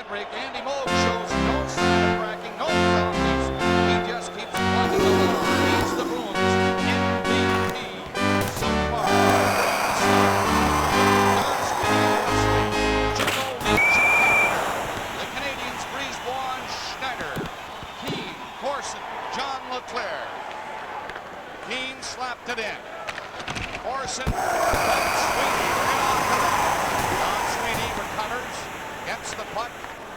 break. Andy Moog shows no sign of cracking, no penalties. He just keeps plugging along. He's the Bruins MVP so far. The Canadiens breeze Juan Schneider, Keane, Corson, John Leclerc. Keane slapped it in. Corson, Sweeney, right off the net. Don Sweeney recovers, gets the puck,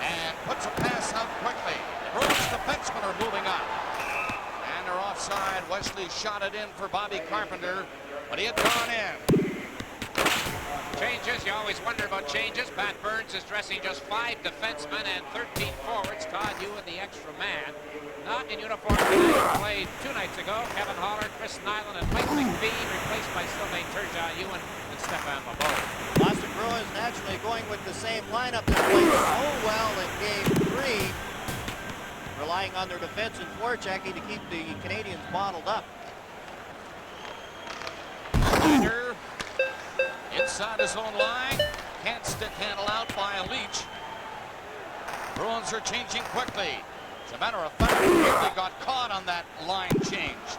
and puts a pass out quickly. Bruins defensemen are moving up. And they're offside. Wesley shot it in for Bobby Carpenter, but he had gone in. Changes, you always wonder about changes. Pat Burns is dressing just 5 defensemen and 13 forwards. Todd, you and the extra man. Not in uniform tonight. Played 2 nights ago. Kevin Holler, Chris Nyland, and Mike McPhee, replaced by Sylvain Turgeon-Ewan and Stefan Lebeau. Boston Bruins naturally going with the same lineup that played so well in Game 3, relying on their defense and forechecking to keep the Canadiens bottled up. Schneider inside his own line. Can't stick handle out by a Leach. Bruins are changing quickly. As a matter of fact, really got caught on that line change.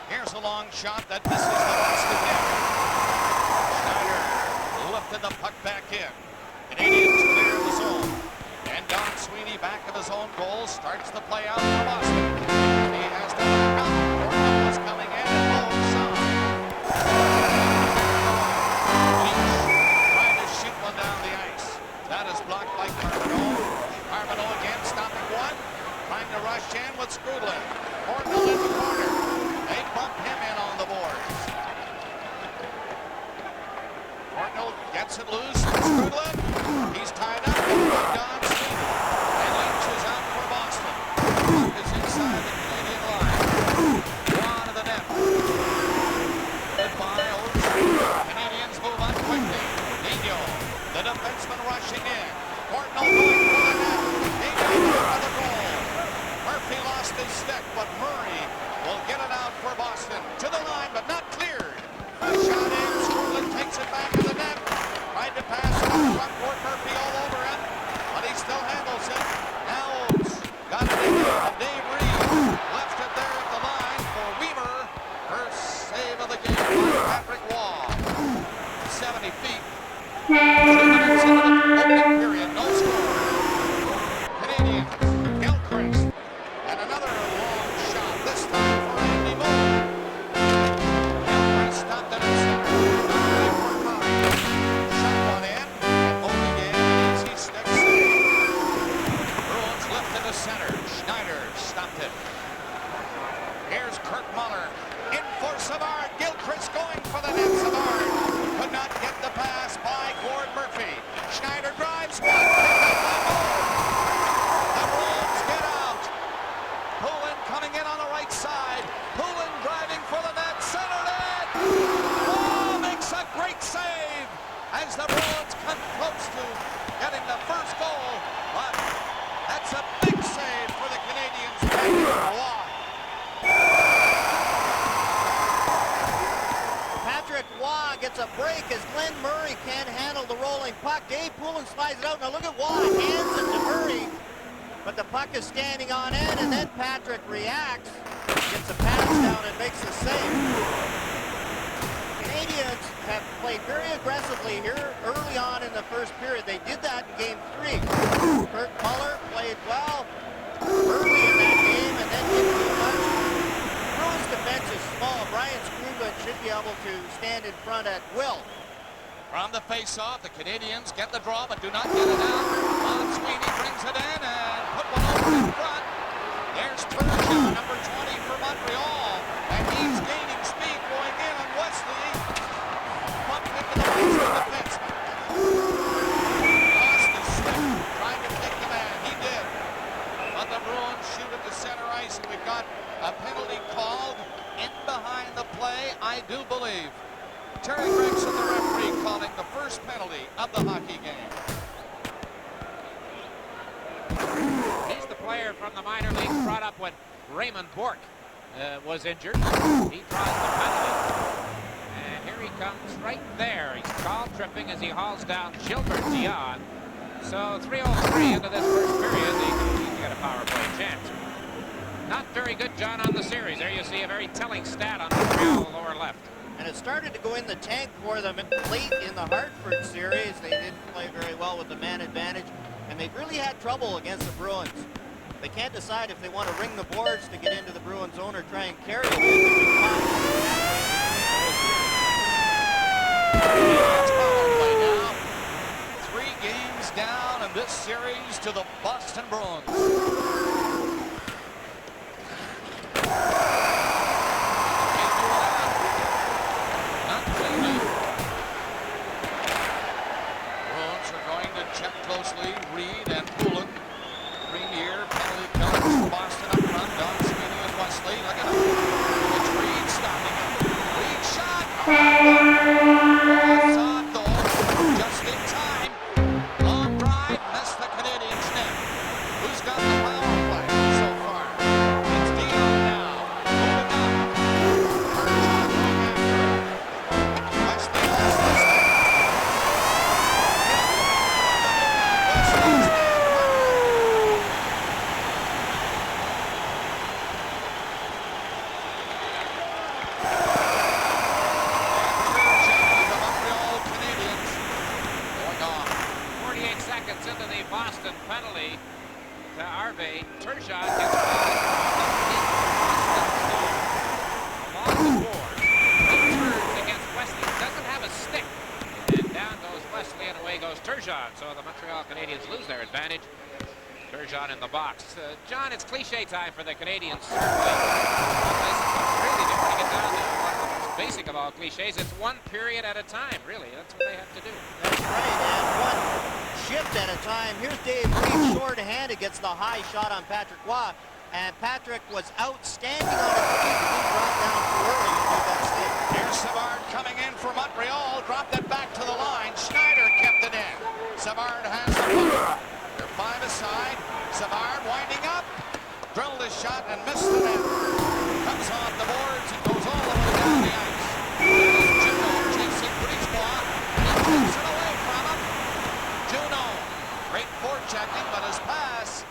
Here's a long shot that misses the last again. Schneider lifted the puck back in. Canadiens clear the zone. And Don Sweeney back of his own goal starts the play out for Boston. He has to back up. Orton was coming in and low side. Leach trying to shoot one down the ice. That is blocked by Carbonneau. Carbonneau again stopping one. Trying to rush in with Skrudland. Orton in the corner. They bump him in on the boards. Orton gets it loose. Skrudland. He's tied up by Don Sweeney. And Leach is out for Boston. Puck is inside the Canadian line. Drawn to the net. Goodbye, Oates. Canadians move on quickly. Nino, the defenseman rushing in. Orton going for the net. Nino for the goal. Murphy lost his stick, but Murray will get it out for Boston. To the line, but not cleared. A shot in. Skrudland takes it back to the net. Tried to pass it on front court. Murphy all over him, but he still handles it. Now Oates got it in. And Dave Reed left it there at the line for Weaver. First save of the game by Patrick Waugh. 70 feet. 2 minutes into the opening period. No score. Canadians. Gilchrist. And another long shot. This time for Andy Moore. Gilchrist stopped it at center. Diving for Murray. Shot one in. And moving in. An easy stick save. Bruins lifted to center. Schneider stopped it. Here's Kurt Muller. In for Savard. Gilchrist going for the net. Savard could not get the pass by Gord Murphy. Schneider drives one. Picked up by Moore. The Bruins get out. Poulin coming in on the right side. Poulin driving for the net. Centered it. Oh, makes a great save as the Bruins come close to getting the first goal. But that's a big save for the Canadiens. Patrick Waugh gets a break as Glenn Murray can't handle the rolling puck. Dave Poulin slides it out. Now look at Waugh, hands it to Murray, but the puck is standing on end, and then Patrick reacts, gets a pass down and makes the save. Canadiens have played very aggressively here early on in the first period. They did that in Game 3. Kurt Muller played well early in that game and then didn't do much. Bruins defense is small. Brian Skrudland should be able to stand in front at will. From the face-off, the Canadiens get the draw but do not get it out. Don Sweeney brings it in and put one over in front. There's Turgeon, number 20 for Montreal, and he's gaining speed going in on Wesley. Bumped into the face of the defenseman. Lost his stick, trying to take the man. He did. But the Bruins shoot it to center ice, and we've got a penalty called in behind the play, I do believe. Terry Gregson, the referee, calling the first penalty of the hockey game. He's the player from the minor leagues brought up when Raymond Bourque was injured. He draws the penalty. And here he comes right there. He's called tripping as he hauls down Gilbert Dion. So 3:03 into this first period, they can get a power play chance. Not very good, John, on the series. There you see a very telling stat on Montreal lower left. And it started to go in the tank for them late in the Hartford series. They didn't play very well with the man advantage, and they've really had trouble against the Bruins. They can't decide if they want to ring the boards to get into the Bruins zone or try and carry it in. Power play now. 3 games down in this series to the Boston Bruins. Closely, Reed and Poulin. Premier penalty kills for Boston up front. Don Sweeney and Wesley. Look at him. It's Reed stopping him. Reed shot. Oh, shot though. Just in time. Long drive. Missed the Canadiens net. Who's got the power play so far? It's Dion now. Moving up. Turns on long after. Wesley lost the snap. Into the Boston penalty to Arve. Turgeon gets back along the board. He turns against Wesley. Doesn't have a stick. And down goes Wesley and away goes Turgeon. So the Montreal Canadiens lose their advantage. Turgeon in the box. John, it's cliche time for the Canadiens. Really, they want to get down to one of the most basic of all cliches. It's one period at a time, really. That's what they have to do. That's right, and one shift at a time. Here's Dave Reed short-handed, gets the high shot on Patrick Waugh, and Patrick was outstanding on his feet. He dropped down too early to do that stick. Here's Savard coming in for Montreal, dropped it back to the line. Schneider kept it in. Savard has the puck. They're 5 aside. Savard winding up, drilled his shot and missed the net. Comes off the boards and goes all the way down the ice. There's Juno chasing Brisebois. He takes it away from him. Juno, great forechecking, but his pass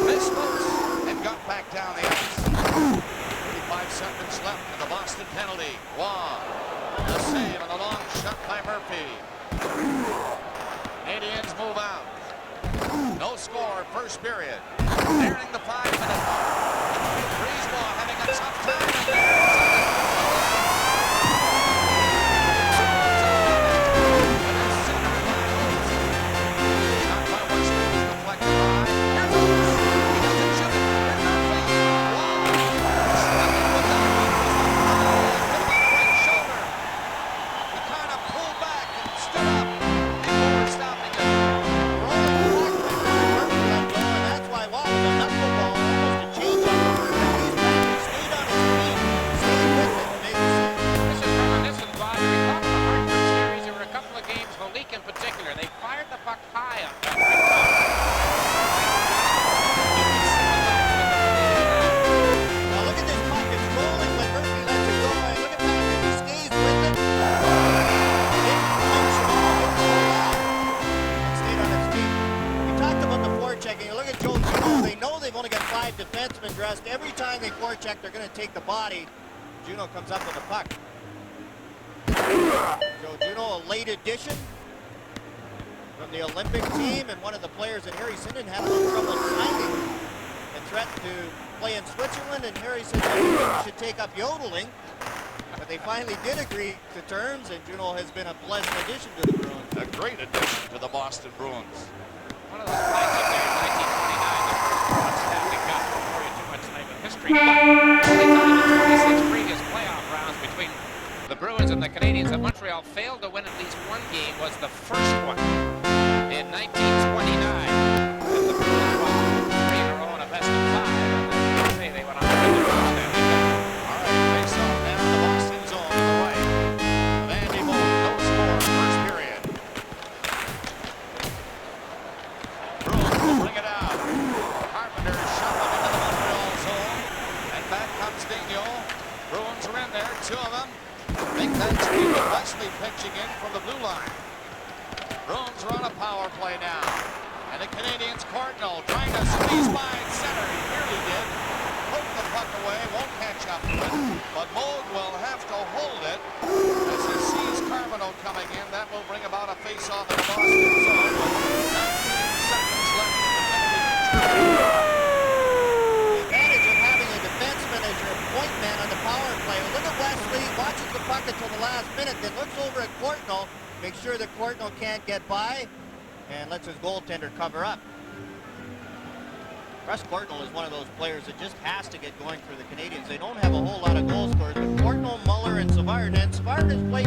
missed loose and got back down the ice. 35 seconds left in the Boston penalty. Waugh, the save and the long shot by Murphy. Canadiens move out. No score, first period. Nearing the 5-minute mark. Brisebois having a tough time in there. Defensemen dressed. Every time they forecheck, they're going to take the body. Juno comes up with the puck. Joe Juno, a late addition from the Olympic team, and one of the players that Harry Sinden had a little trouble signing. A threat to play in Switzerland, and Harry said he should take up yodeling. But they finally did agree to terms, and Juno has been a pleasant addition to the Bruins. A great addition to the Boston Bruins. One of those classic years, 1929, the first Stanley Cup. Before you too much time in history, but only time in 26 previous playoff rounds between the Bruins and the Canadiens that Montreal failed to win at least one game was the first one in 1929. And the Bruins won 3 in a row in a best of 5. And they say they went on to win the Stanley Cup. All right, face off now in the Boston zone to the right. Vandy Moore, no score, first period. Bruins will bring it out. Carpenter shuffling into the Montreal zone. And back comes Dion. Bruins are in there, 2 of them. Big bench with Wesley pitching in from the blue line. Bruins are on a power play now. And the Canadiens Cardinal trying to squeeze by center. He nearly did. Poked the puck away, won't catch up to it. But Moog will have to hold it as he sees Carbonneau coming in. That will bring about a face-off in the Boston zone with 19 seconds left in the penalty. The advantage of having a defenseman as your point man on the power play. Look at Wesley, watches the puck until the last minute, then looks over at Courtnall, makes sure that Courtnall can't get by, and lets his goaltender cover up. Russ Courtnall is one of those players that just has to get going for the Canadiens. They don't have a whole lot of goal scorers, but Courtnall, Muller, and Savard. And Savard has played